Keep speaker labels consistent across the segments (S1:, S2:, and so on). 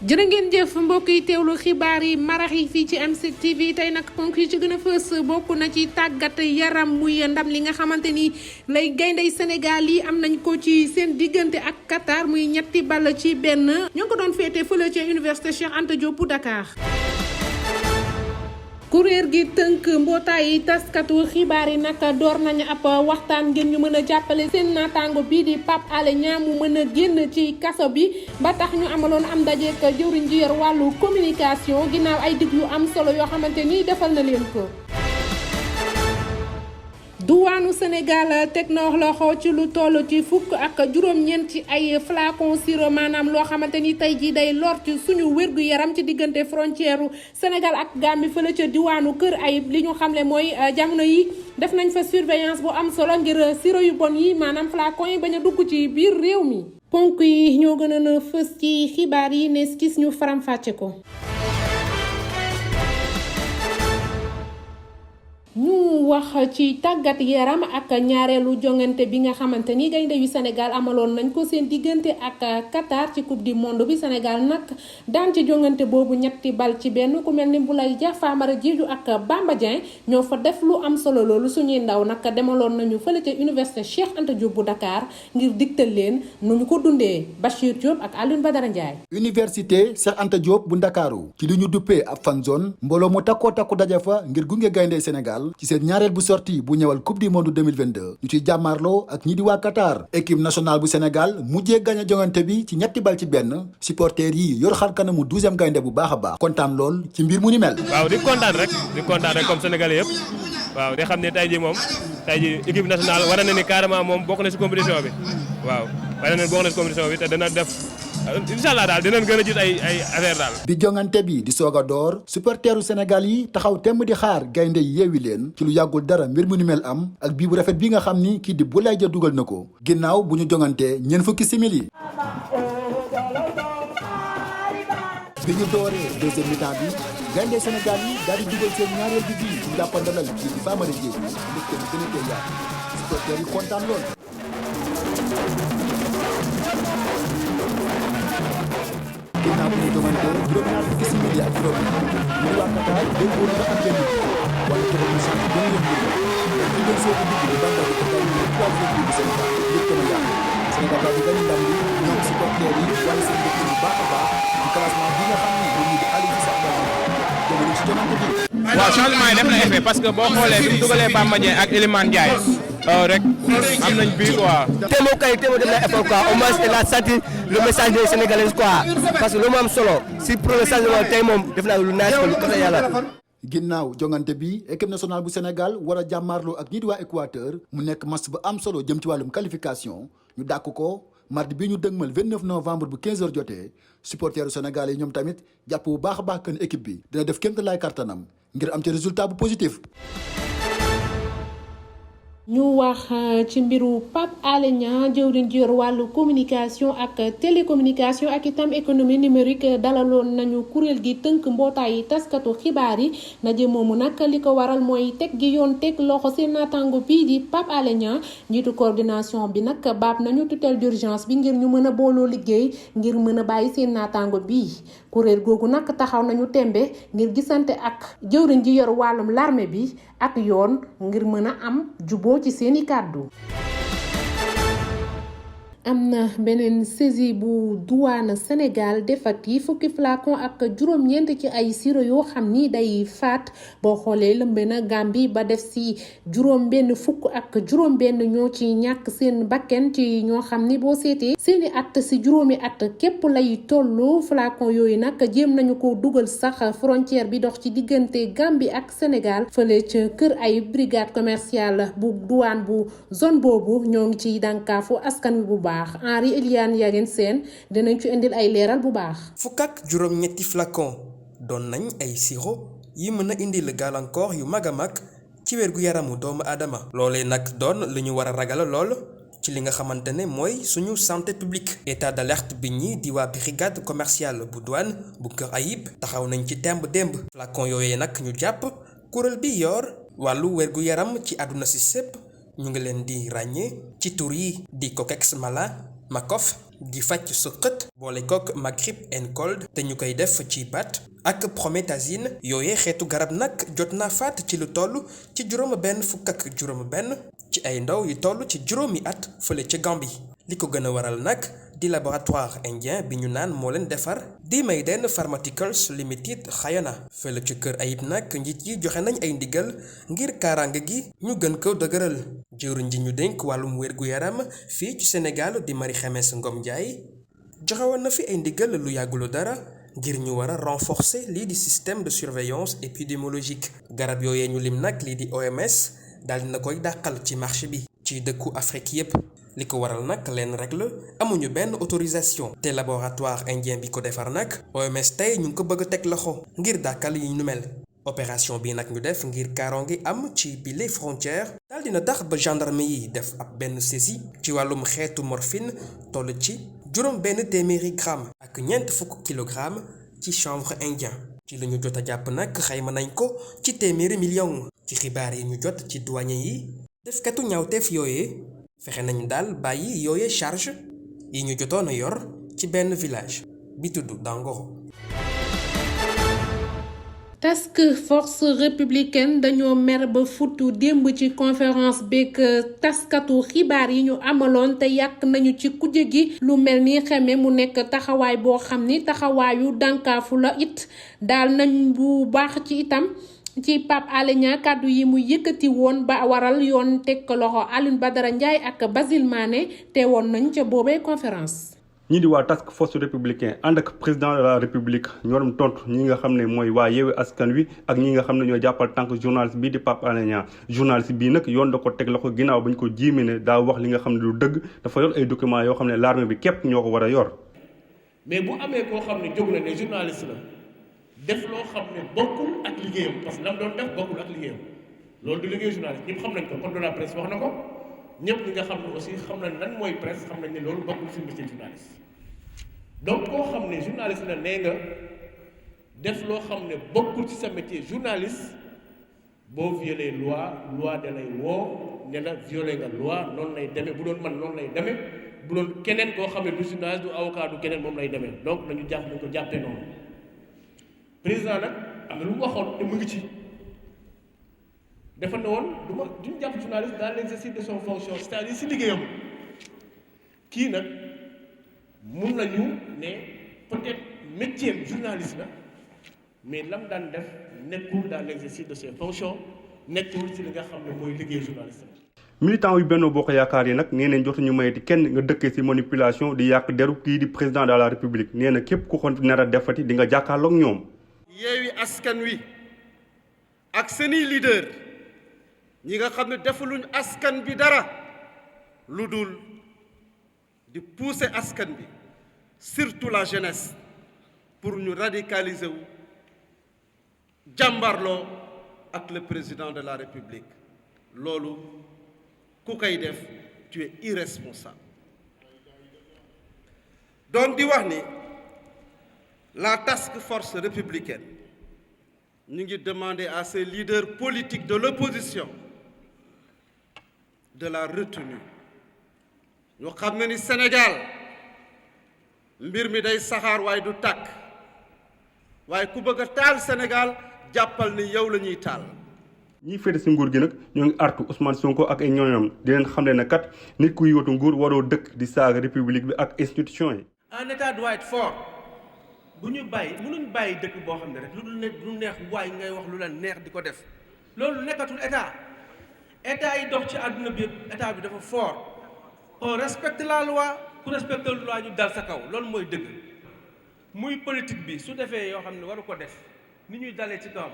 S1: jërë ngeen jëf mbokk yi teewlu xibaar yi marax yi fii ci M7 TV tey nag ponk yi ci gën a fës bokk na ci tàggat yaram muy ndam li nga xamante ni lay gayndey Sénégal yi am nañ ko ci seen diggante ak Qatar muy 3-1 ñoo ko doon féete fële ci université Cheikh Anta Diop bu Dakar. kuréel gi tënk mbootaay yi taskatu xibaar yi nag door nañu ab waxtaan ngir ñu mën a jàppale seen naataango bii di Pape Alé Niang mu mën a génn ci kaso bi ba tax ñu amaloon am ndajeek jëwriñ ji yor wàllu communication ginnaaw ay dig yu am solo yoo xamante ni defal na leen ko. duwaanu Sénégal teg na loxo ci lu toll ci fukk ak juróom-ñeent ci ay flacon sirop maanaam loo xamante ni tey jii day lor ci suñu wér-gu-yaram ci diggante frontière Sénégal ak Gambie fële ca diwaanu Kër Ayib li ñu xamle mooy jamono yi def nañ fa surveillance bu am solo ngir sirop yu bon yi maanaam flacon yi bañ a dugg ci biir réew mi. ponk yi ñoo gën a fës ci xibaar yi ne gis ñu faram-fàcce ko. ñu wax ci tàggat yaram ak ñaareelu jongante bi nga xamante ni gaynde yu Sénégal amaloon nañ ko seen diggante ak Qatar ci coupe du monde bi. Sénégal nag daan ci jongante boobu 3-1 ku mel ni Boulaye Dia, Famara Diédhiou ak Bamba Dieng ñoo fa def lu am solo loolu. suñuy ndaw nag demaloon nañu fële ca université Cheikh Anta Diop bu Dakar ngir digtal leen nu ñu ko dundee. Bachir Diop ak Alioune Badara Ndiaye.
S2: université Cheikh Anta Diop bu Ndakaaru ci li ñu duppee ab fan zone mbooloo mu takkoo takku daje fa ngir gunge gaynde Sénégal ci seen ñaareel bu sorti bu ñëwal coupe du monde 2022 ñu ciy jàmmaarloo ak ñi di waa Qatar. équipe nationale bu Sénégal mujjee gañ a jongante bi ci 3-1 supporters yi yor xar kanamu 12e gaynde bu baax a baax kontaan lool ci mbir mu ni mel.
S3: waaw di kontaan rek comme sénégalais yëpp waaw di xam ne tey jii équipe nationale war na ni carrément moom bokk na si compétition bi waaw war na bokk na si compétition bi te dana def incha daal dinañ gën a gis ay affaire daal.
S2: bi jongante bi di soog a door supporteru Sénégal yi taxaw temm di xaar gaynde yi yeewi leen ci lu yàggul dara mbir mu ni mel am ak bii bu rafet bi nga xam ni kii di Boulaye Dia dugal na ko ginnaaw bu ñu jongantee ñeent fukki simili. bi ñu dooree deuxième mi-temps bi gaynde Sénégal yi daal di dugal seen ñaareel bi bii ci jàppandalal kii di Famara Diédhiou mbégte mi gën a tee yaatu supporters yi kontaan lool. ginnaaw bi ñu jongante juróom-ñaar fukki simili ak juróom ñu waa Qatar déggoo na ak benn wala toxal sant gën leen yëngu ñu doon soobu digg bi banda bi daal ñu troisième bi Sénégal yëpp na yàqu Sénégal daal di gën ndam bi ñoom supporters yi wala seen dëkk bu baax a baax ci classement bi nga xam ni moom ñu di Aliou Cissé ak jamono ci jongante bi.
S4: waaw changement yi def na effet parce que boo xoolee bi mu dugalee Bamba Dieng ak Elimane Ndiaye rek am nañ bii quoi.
S5: Témo def na effort quoi au moins il a senti le message des Sénégalais quoi parce que lu mu am solo si pour le changement tey moom def naa lu naaj ko lu kese yàlla.
S2: ginnaaw jongante bi équipe nationale bu Sénégal war a jàmmaarloo ak ñii di waa Équateur mu nekk match bu am solo jëm ci wàllum qualification ñu dàkk ko mardi bi ñu dëgmal 29 novembre bu 15h jotee supporteru Sénégal yi ñoom tamit jàpp bu baax a baax que équipe bi dina def kéem tolluwaay kattanam ngir am ci résultat bu positif.
S1: ñu wax ci mbiru Pape Alé Niang jëwriñ ji yor wàllu communication ak télécommunication ak itam économie numérique dalaloon nañu kuréel gi tënk mbootaay yi taskatu xibaar yi ndaje moomu nag li ko waral mooy teg gi yoon teg loxo seen naataango bii di Pape Alé Niang njiitu coordination bi nag baab nañu tutelle d'urgence bi ngir ñu mën a booloo liggéey ngir mën a bàyyi seen naataango bii kuréel googu nag taxaw nañu tembe ngir gisante ak jëwriñ ji yor wàllum l'armée bi ak yoon ngir mën a am juboo ci seeni kàddu. am na beneen saisie bu douane Sénégal defati fukki flacon ak juróom-ñeent ci ay sirop yoo xam ni day faat boo xoolee lëmbe na Gambie ba def si juróom-benn fukk ak juróom-benn ñoo ci ñàkk seen bakken ci ñoo xam ni boo seetee seeni at si juróomi at képp lay tollu flacon yooyu nag jéem nañu ko dugal sax frontière bi dox ci diggante Gambie ak Sénégal fële ca Kër ay brigade commerciale bu douane bu zone boobu ñoo ngi ciy dànkaafu askan wi bu baax. Henri Eliane Yagen Sène dinañ ci indil ay leeral bu baax.
S6: fukk ak juróom-ñetti flacon doon nañ ay sirop yi mën a indil gàllankoor yu mag a mag ci wérgu yaramu doomu aadama. loolee nag doon lu ñu war a ragal lool ci li nga xamante ne mooy suñu santé publique. état d'alerte bi ñi di waa brigade commerciale bu douane bu Kër Ayib taxaw nañ ci temb démb. flacon yooyee nag ñu jàpp kuréel bi yor wàllu wérgu yaram ci àdduna si sépp ñu ngi leen di ràññee ci tur yi di Cokex Mala Macof di faj sëqët boole kook Magrip and Cold te ñu koy def ci baat ak promethazine yooye xeetu garab nag jot naa faat ci lu toll ci juróom-benn fukk ak juróom-benn ci ay ndaw yu toll ci juróomi at fële ca Gambie li ko gën a waral nag di laboratoire indien bi ñu naan moo leen defar di Maiden Pharmaceuticals Limited xayana fële ci kër Ayib nag njiit yi joxe nañ ay ndigal ngir kaaraange gi ñu gën ko dëgëral jëwriñ ji ñu dénk wàllum wér-gu-yaram fii ci Sénégal di Marie Khemesse Ngom Ndiaye joxe woon na fi ay ndigal lu yàggulu dara ngir ñu war a renforcer lii di système de surveillance épidémiologique garab yooyee ñu lim nag lii di OMS daal dina koy dàqal ci marché bi ci dëkku Afrique yépp li ko waral nag leen rek la amuñu benn autorisation te laboratoire indien bi ko defar nag OMS tey ñu ngi ko bëgg a teg loxo ngir dàkkal yi ñu mel opération bi nag ñu def ngir kaaraange am ci bile frontière daal dina tax ba gendarme yi def ab benn saisie ci wàllum xeetu morphine toll ci juróom benn téeméeri gramme ak ñeent fukk kilogramme ci chanvre indien ci lu ñu jot a jàpp nag xayma nañ ko ci téeméeri million ci xibaar yi ñu jot ci douanier yi defkatu ñaawteef yooyee fexe nañu daal bàyyi yooye charge yi ñu jotoon a yor ci benn village bi tudd Dangoro.
S1: task force républicaine dañoo mer ba futtu démb ci conférence beeg taskatu xibaar yi ñu amaloon te yàq nañu ci kuje gi lu mel ni xeme mu nekk taxawaay boo xam ni taxawaayu dànkaafu la it daal nañ bu baax ci itam ci Pape Alé Niang kàddu yi mu yëkkati woon ba waral yoon teg ko loxo Alioune Badara Ndiaye ak Basile Mané teewoon nañ ca boobee conférence.
S7: ñii di waa task force républicain ànd ak président de la république ñoo doon tontu ñi nga xam ne mooy waa Yewwi Askan Wi ak ñi nga xam ne ñoo jàppal tànk journaliste bii di Pape Alé Niang journaliste bii nag yoon da ko teg loxo ginnaaw ba ñu ko jiime ne daa wax li nga xam ne du dëgg dafa yor ay documents yoo xam ne l'armée bi képp ñoo ko war a yor.
S8: mais bu amee koo xam ne jóg na ne journaliste la def loo xam ne bokkul ak liggéeyam parce que lam doon def bokkul ak liggéeyam loolu du liggéey journaliste ñëpp xam nañ ko code de la presse wax na ko ñëpp ñi nga xam ne aussi xam nañ lan mooy presse xam nañ ne loolu bokkul ci métier journaliste donc koo xam ne journaliste la nee nga def loo xam ne bokkul ci sa métier journaliste boo violé loi da lay woo ne la violé nga loi noonu lay demee bu doon man noonu lay demee bu doon keneen koo xam ne du journaliste du avocat du keneen moom lay demee donc nañu jàpp nañu ko jàppee noonu président nag am na lu mu waxoon te mu ngi ci dafa ne woon duñu jàpp journaliste dans l'exercice de son fonction c'est-à-dire si liggéeyam kii nag mun nañu ne peut-être métier journaliste la mais lam daan def nekkul dans l'exercice de ses fonctions nekkul ci li nga xam ne mooy liggéey journaliste la.
S7: militant yu Benno Bokk Yaakaar yi nag nee nañ jotuñu mayeti kenn nga dëkkee ci manipulation di yàq deru kii di président de la république nee na képp ku ko nar a defati di nga jàkkaarloog ñoom.
S9: Yewwi Askan Wi ak seeni leader ñi nga xam ne defaluñ askan bi dara lu dul di pousser askan bi surtout la jeunesse pour ñu radicaliser wu jàmbarloo ak le président de la république loolu ku koy def tu es irresponsable. donc di wax ni la task force républicaine ñu ngi demander à ces leaders politiques de l'opposition de la retenue ñu xam ne ni Sénégal mbir mi day saxaar waaye du tàkk waaye ku bëgg a taal Sénégal jàppal ni yow la ñuy taal.
S7: ñiy féete ci nguur gi nag ñoo ngi artu Ousmane Sonko ak ay ñooñam di leen xam ne kat nit kuy yóotu nguur waroo dëkk di saaga république bi ak institution yi.
S10: un état doit être fort bu ñu bàyyi mënuñ bàyyi dëkk boo xam ne rek lu neex waay ngay wax lu la neex di ko def loolu nekkatul état yi dox ci àdduna bi yëpp état bi dafa fort on respecte la loi ku respecte la loi ñu dal sa kaw loolu mooy dëgg muy politique bi su defee yoo xam ne waru ko def ni ñuy dalee ci kawam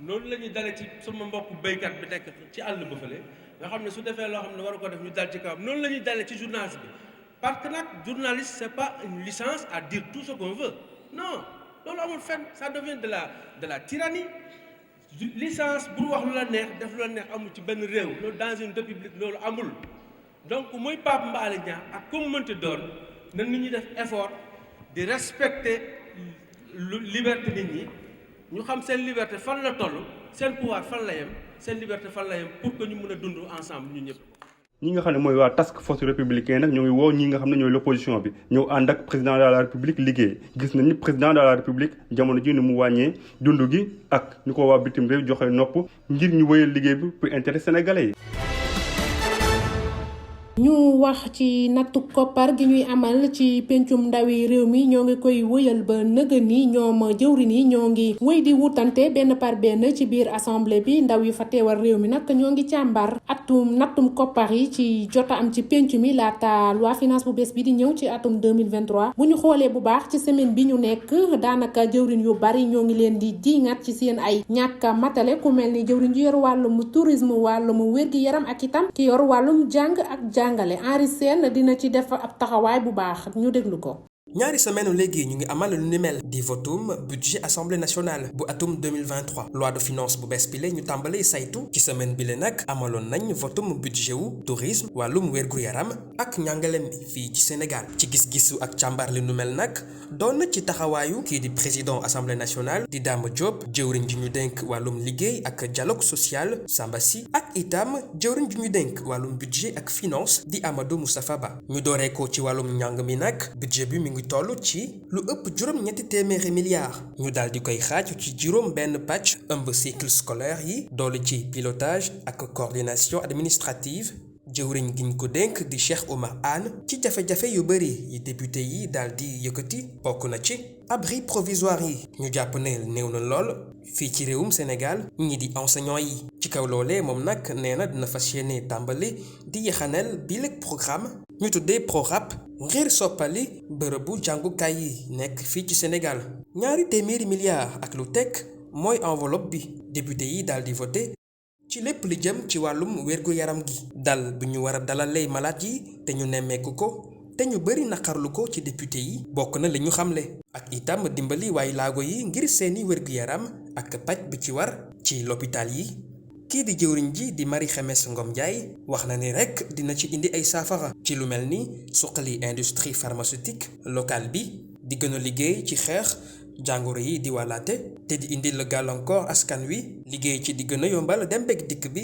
S10: noonu la ñuy dalee ci sama mbokku béykat bi nekk ci àll ba fële nga xam ne su defee loo xam ne waru ko def ñu dal ci kawam noonu la ñuy dalee ci journaliste bi parce que nag journaliste c'est pas une licence à dire tout ce qu'on veut non loolu amul fenn ça devient de la tyrannie licence pour wax lu la neex def lu la neex amul ci benn réew loolu dans une république loolu amul donc muy Pape Alé Niang ak comme mënti doon na nit ñi def effort di respecter liberté nit ñi ñu xam seen liberté fan la toll seen pouvoir fan la yem seen liberté fan la yem pour que ñu mën a dund ensemble ñun ñëpp.
S7: ñi nga xam ne mooy waa task force républicain nag ñoo ngi woo ñi nga xam ne ñooy l'opposition bi ñëw ànd ak président de la république liggéey gis nañ ni président de la république jamono ji ni mu wàññee dund gi ak ni ko waa bitim réew joxe nopp ngir ñu wëyal liggéey bi pour intérêt sénégalais yi.
S1: ñu wax ci nattu koppar gi ñuy amal ci pencum ndawi réew mi ñoo ngi koy wëyal ba nëgën ni ñoom jëwrin yi ñoo ngi wëy di wutante benn par benn ci biir assemblée bi ndaw yi fa teewal réew mi nag ñoo ngi càmbar nattum koppar yi ci jota am ci penc mi laata loi finance bu bees bi di ñëw ci atum 2023 bu ñu xoolee bu baax ci semaine bi ñu nekk daanaka jëwrin yu bari ñoo ngi leen di diingat ci seen ay ñàkk matale ku mel ni jëwrin ji yor wàllum tourisme wàllum wér-gi-yaram ak itam ki yor wàllum jàng ak jàngale Henri Sène dina ci def ab taxawaay bu baax ñu déglu ko.
S6: ñaari semaine léegi ñu ngi amal lu ni mel di votum budget assemblée nationale bu atum 2023 loi de finance bu bees bi la ñu tàmbalee saytu ci semaine bi la nag amaloon nañ votum budget wu tourisme wàllum wér-gu-yaram ak njàngaleem bi fii ci Sénégal ci gis-gisu ak càmbar li nu mel nag doon na ci taxawaayu kii di président assemblée nationale di Dame Diop jëwriñ ji ñu dénk wàllum liggéey ak dialogue social Samba Sy ak itam jëwriñ ji ñu dénk wàllum budget ak finance di Amadou Moustapha Ba ñu dooree ko ci wàllum njàng mi nag budget bi mi ngi toll ci lu ëpp juróom-ñetti téeméeri milliards ñu daal di koy xaaj ci juróom benn pàcc ëmb cycle scolaire yi doolu ci pilotage ak coordination administrative jëwriñ gi ñu ko dénk di Cheikh Oumar Anne ci jafe-jafe yu bëri yi député yi daal di yëkkati bokk na ci abri provisoire yi ñu jàpp ne néew na lool fii ci réewum Sénégal ñi di enseignants yi ci kaw loolee moom nag nee na dina fas yéene tàmbali di yaxanel bi léeg programme ñu tuddee PRORAP ngir soppali bërëbu jàngukaay yi nekk fii ci Sénégal ñaari téeméeri milliards ak lu teg mooy enveloppe bi député yi daal di voté ci lépp li jëm ci wàllum wér-gu-yaram gi dal bu ñu war a dalalee malade yi te ñu nemmeeku ko te ñu bëri naqarlu ko ci député yi bokk na li ñu xamle ak itam dimbali waaye laago yi ngir seeni wér-gu-yaram ak paj bi ci war ci l'hôpital yi kii di jëwriñ ji di Marie Khemesse Ngom Ndiaye wax na ni rek dina ci indi ay saafara ci lu mel ni suqali industrie pharmaceutique locale bi di gën a liggéey ci xeex jàngoro yi di wàllaate te di indi la gàllankoor askan wi liggéey ci di gën a yombal dem beeg dikk bi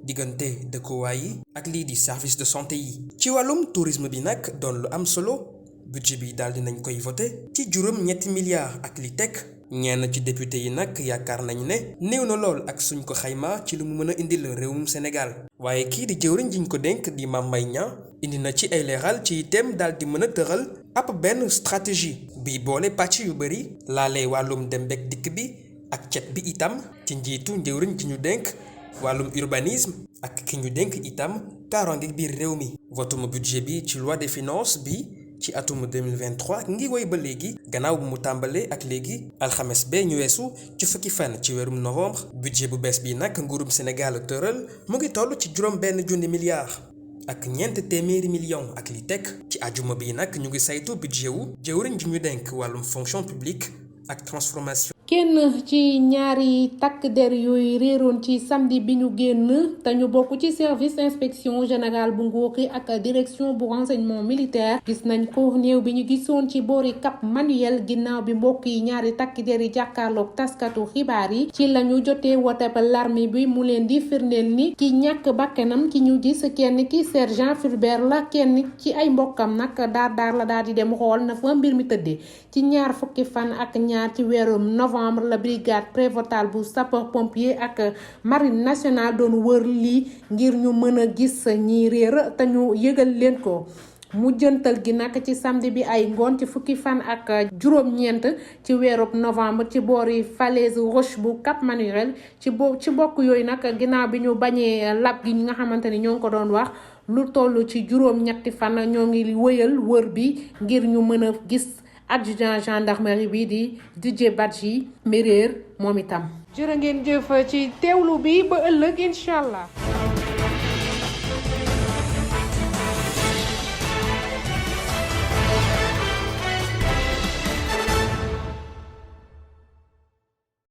S6: diggante dëkkuwaay yi ak lii di service de santé yi ci wàllum tourisme bi nag doon lu am solo budget bi daal dinañ koy voté ci juróom-ñetti milliards ak li teg ñenn ci député yi nag yaakaar nañu ne néew na lool ak suñ ko xayma ci lu mu mën a indil réewum Sénégal waaye kii di jëwriñ jiñ ko dénk di Mame Mbaye Niang indi na ci ay leeral ci itam daal di mën a tëral ab benn stratégie bi boole pàcc yu bëri laalee wàllum dem beeg dikk bi ak cet bi itam ci njiitu njëwriñ ci ñu dénk wàllum urbanisme ak ki ñu dénk itam kaaraange biir réew mi votum budget bi ci loi des finances bi ci atum 2023 ngi woy ba léegi gannaaw bu mu tàmbalee ak léegi alxames bee ñu weesu ci fukki fan ci weerum novembre budget bu bees bi nag nguurum Sénégal tëral mu ngi toll ci juróom benn junni milliards ak ñeent téeméeri millions ak li teg ci ajuma bi nag ñu ngi saytu budget wu jëwriñ ji ñu denk wàllum fonction publique ak transformation.
S1: kenn ci ñaari takk der yooyu réeroon ci samedi bi ñu génn te ñu bokk ci service inspection générale bu nguur gi ak direction bu renseignement militaire gis nañ ko néew bi ñu gisoon ci boori Cap Manuel ginnaaw bi mbokk yi ñaari takk der yi jàkkaarloog taskatu xibaar yi ci lañu jotee wote ba l'armée bi mu leen di firndeel ni ki ñàkk bakkanam ki ñu gis kenn ki sergent Fulbert la kenn ci ay mbokkam nag daar la daal di dem xool na fa mbir mi tëddee ci ñaar fukki fan ak ñaar ci weerum novembre la brigade prévôtale bu sapeur pompier ak marine nationale doon wër lii ngir ñu mën a gis ñi réer te ñu yëgal leen ko mu jëntal gi nag ci samedi bi ay ngoon ci fukki fan ak juróom-ñeent ci weerub novembre ci boori falaise roche bu Cap Manuel ci bokk yooyu nag ginnaaw bi ñu bañee lab gi nga xamante ni ñoo ngi ko doon wax lu toll ci juróom-ñetti fan ñoo ngi wëyal wër bi ngir ñu mën a gis adjudant gendarmerie bi di Didier Badji mi réer moom itam. jërë ngeen jëf ci teewlu bi ba ëllëg incha allah.